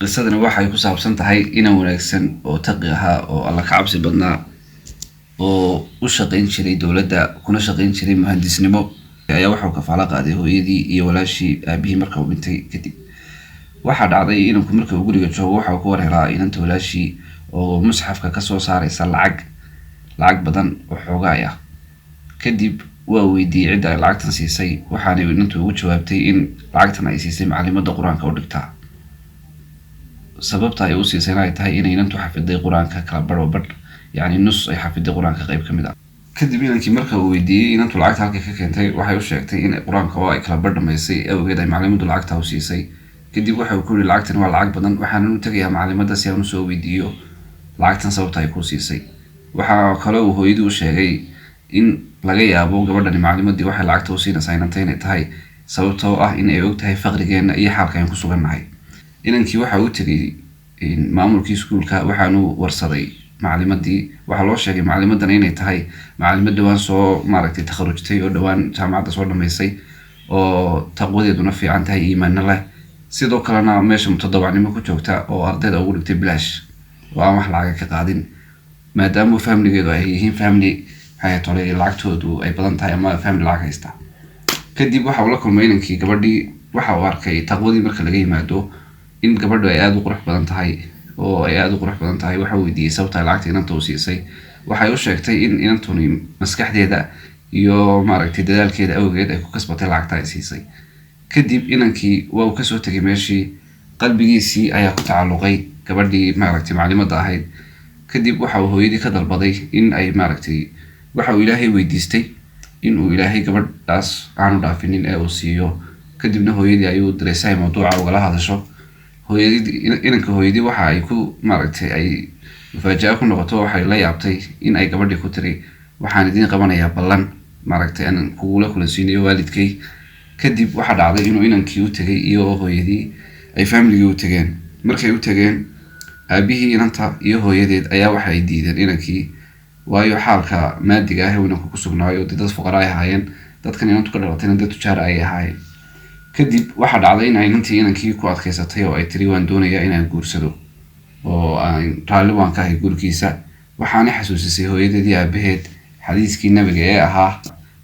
qisadani waxay ku saabsan tahay inaan wanaagsan oo taqi ahaa oo alla ka cabsi badnaa oo u shaqayn jiray dowladda kuna shaqayn jiray muhandisnimo ayaa waxa uu kafaalo qaaday hooyadii iyo walaashii aabihii marka uu dhintay kadib. waxaa dhacday inanku marka uu guriga joogo waxa uu ku warhelaa inanta walaashii oo musxafka kasoo saaraysa lacag badan oo xoogaa ah. kadib waa weydiiyey cidda ay lacagtan siisay, waxaanay inantu ugu jawaabtay in lacagtan ay siisay macalimadda qur-aanka u dhigtaa. sababta ay u siisayna ay tahay inay inantu xafiday qur-aanka kala badh yacni nus ay xafiday qur-aanka qayb ka mid ah. kadib inankii marka uu weydiiyey inantu lacagta halkay ka keentay waxay u sheegtay in qur-aanka oo ay kala badh dhamaysay awgeed ay macalimaddu lacagta u siisay. kadib waxa uu ku yidhi lacagtan waa lacag badan, waxaanan u tegayaa macalimadda si aan usoo weydiiyo lacagtan sababta ay ku siisay. waxaa kale uu hooyadii u sheegay in laga yaabo gabadhani macalimaddii waxay lacagta u siinaysaa inanta inay tahay sababtoo ah in ay og tahay faqrigeena iyo xaalka aan ku sugannahay. inankii waxa uu tegay maamulkii iskuulka waxaanu warsaday macalimaddii. waxaa loo sheegay macalimaddana inay tahay macalimad dhowaan soo takharujtay oo dhowaan jaamacadda soo dhamaysay oo taqwadeeduna fiican tahay, iimaanna leh, sidoo kalena meesha mutadawacnimo ku joogta oo ardayda ugu dhigtay bilaash oo aan wax lacaga ka qaadin, maadaama famligeedu ay yihiin family lacagtoodu ay badan tahay ama family lacag haysta. kadib waxa uu la kulmay inankii gabadhii. waxa uu arkay taqwadii marka laga yimaado in gabadhu ay aada u qurux badan tahay waxa uu weydiiyey sababta ay lacagta inanta u siisay. waxay u sheegtay in inantuni maskaxdeeda iyo dadaalkeeda awgeed ay ku kasbatay lacagta ay siisay. kadib inankii waa uu kasoo tegay meeshii, qalbigiisii ayaa ku tacalluqay gabadhii macalimadda ahayd. kadib waxa uu hooyadii ka dalbaday in ay waxa uu ilaahay weydiistay in uu ilaahay gabadhaas aanu dhaafinin ee uu siiyo. kadibna hooyadii ayuu diray si ay mawduuca ugala hadasho. inanka hooyadii waxa ay ku ay mufaaja'a ku noqoto. waxay la yaabtay in ay gabadhii ku tiri waxaan idiin qabanayaa ballan aan kugula kulansiinayo waalidkay. kadib waxaa dhacday inuu inankii u tegay iyo hooyadii ay famligii u tegeen. markay u tegeen aabihii inanta iyo hooyadeed ayaa waxay diideen inankii, waayo xaalka maadiga ah inanku ku sugnaayo dad fuqara ay ahaayeen, dadkan inantu ka dhalatayna dad tujaar ay ahaayeen. kadib waxaa dhacday in inantii inankii ku adkaysatay oo ay tiri waan doonayaa inaan guursado oo aan raalli waan ka ahay guurkiisa. waxaanay xasuusisay hooyadeedii aabaheed xadiiskii nabiga ee ahaa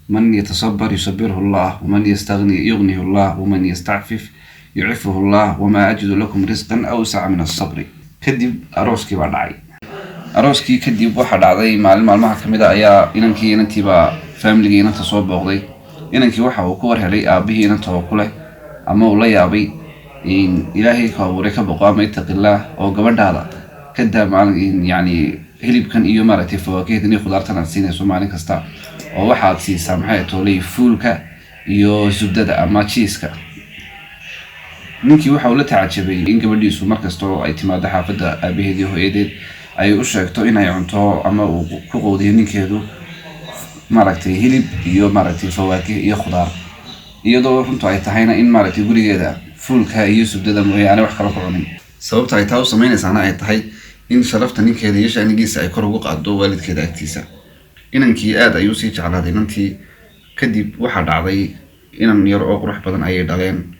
man yatasabar yusabirhu llah waman yastagni yugnihu llah waman yastacfif yucifuhu llah wamaa ajidu lakum risqan awsaca min asabri. kadib arooskii baa dhacay. arooskii kadib waxaa dhacday maalin maalmaha ka mid a ayaa inankii inantiibaa famligii inanta soo booqday. inankii waxa uu ku warhelay aabihii inanta oo kuleh ama uu la yaabay ilaahay ka abuuray ka boqo ama ittaqillaah oo gabadhaada ka daa hilibkan iyo fawaakiihdan iyo khudaartan aad siinayso maalin kasta oo waxaad siisaa fuulka iyo zubdada ama jiiska. ninkii waxa uu la tacajabay in gabadhiisu markasta oo ay timaado xaafadda aabaheed iyo hooyadeed ay u sheegto inay cunto ama uu ku qowdiyo ninkeedu hilib iyo fawaakih iyo khudaar, iyadoo runtu ay tahayna in gurigeeda fuulka iyo subdada mooyaane wax kala ku cunin. sababta ay taa u sameynaysaana ay tahay in sharafta ninkeeda iyo shanigiisa ay kor ugu qaado waalidkeeda agtiisa. inankii aad ayuu sii jeclaaday inantii. kadib waxaa dhacday inan yar oo qurux badan ayay dhaleen.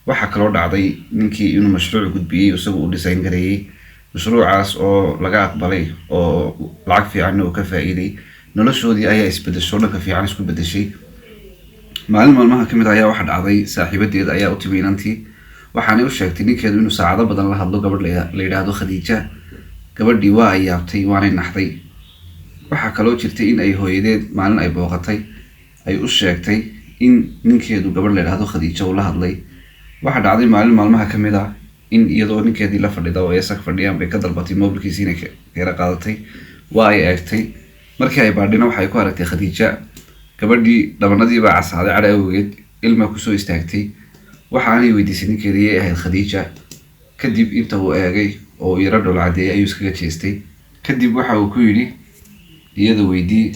waxaa kaloo dhacday ninkii inuu mashruuc gudbiyey isagu uu design gareeyey. mashruucaas oo laga aqbalay oo lacag fiicanna uu ka faa'iiday. noloshoodii ayaa isbedesho, dhanka fiican isku bedeshay. maalin maalmaha ka mid ayaa waxa dhacday saaxiibadeeda ayaa u timi inantii. waxaanay u sheegtay ninkeedu inuu saacado badan la hadlo gabadh la yidhaahdo Khadiija. gabadhii waa ay yaabtay waanay naxday. waxaa kaloo jirtay in ay hooyadeed maalin ay booqatay ay u sheegtay in ninkeedu gabadh la yidhaahdo Khadiija uu la hadlay. waxaa dhacday maalin maalmaha ka mid ah in iyadoo ninkeedii la fadhida oo ay sag fadhiyaan bay ka dalbatay mobilkiisii inay keera qaadatay. waa ay eegtay. markii ay baadhina waxay ku aragtay Khadiija. gabadhii dhabanadii baa casaaday cadha awgeed, ilma kusoo istaagtay. waxaanay weydiisay ninkeedii yay ahayd Khadiija. kadib inta uu eegay oo yaro dhol cadeeyay ayuu iskaga jeestay. kadib waxa uu ku yidhi iyada weydii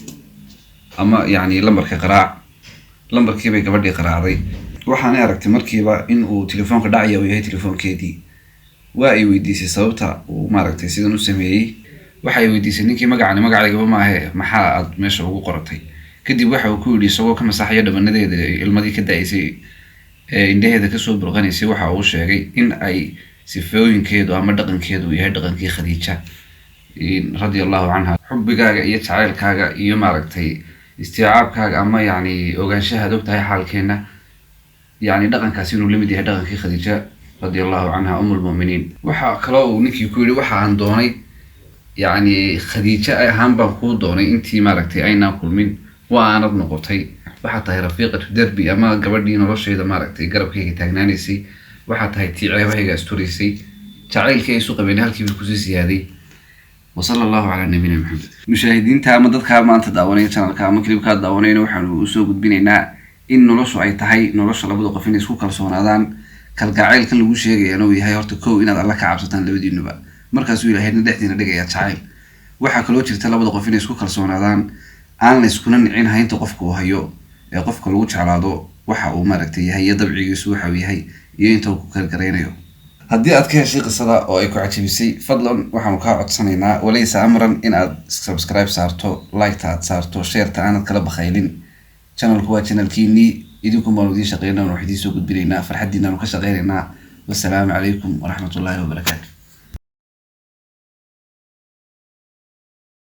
ama lambarka qaraac. lambarkiibay gabadhii qaraacday. waxaanay aragtay markiiba in uu telefoonka dhacaya uu yahay telefoonkeedii. waa ay weydiisay sababta uu sidan u sameeyey. waxay weydiisay ninkii magacayga maahe maxaa aad meesha ugu qoratay. kadib waxa uu ku yidhi isagoo ka masaxaya dhabanadeeda ilmadii ka da'aysay indhaheeda kasoo burqanaysay, waxa uu sheegay in ay sifooyinkeedu ama dhaqankeedu yahay dhaqankii Khadiija radiyallahu anha. xubbigaaga iyo jacaylkaaga iyo maaragtay istiicaabkaaga ama yani ogaanshaha aad ogtahay xaalkeena yani dhaqankaasi inuu lamid yahay dhaqankii Khadiija radiyallahu anha umulmu'miniin. waxa kaloo uu ninkii ku yidhi waxa aan doonay yani Khadiija ahaan baan kuu doonay intii maaragtay aynaan kulmin waa aanad noqotay. waxaa tahay rafiiqatu darbi ama gabadhii noloshayda maaragtay garabkayga taagnaanaysay. waxaa tahay tii ceebahayga asturaysay. jacaylkii ay isu qabeen halkiiba kusii siyaaday. وصلى الله على نبينا محمد. مشاهدين تاما dadka maanta daawanaya channelka ama clipka daawanayna waxaanu u soo gudbinaynaa in noloshu ay tahay nolosha labada qof in isku kalsoonaadaan. kalgacaylka lagu sheegay inuu yahay horta koow inaad alla ka cabsataan labadiinuba markaas uu ilaahayna dhexdiina dhigaya jacayl. waxa kaloo jirta labada qof in isku kalsoonaadaan aan la iskuna nicin haynta qofka uu hayo ee qofka lagu jeclaado waxa uu maaragtay yahay dabcigiisu waxa uu yahay iyo inta uu ku kalgareynayo. haddii aad ka heshay qisada oo ay ku cajabisay fadlan waxaanu kaa codsanaynaa walaysa amran in aad subscribe saarto, like aad saarto, share aanad kala bakhaylin. channelku waa channelkiinii idinku maanu idiin shaqeynaa, waxaan idiin soo gudbinaynaa farxadiinaanu ka shaqeynaynaa. wassalaamu calaykum waraxmatullaahi wabarakaatu.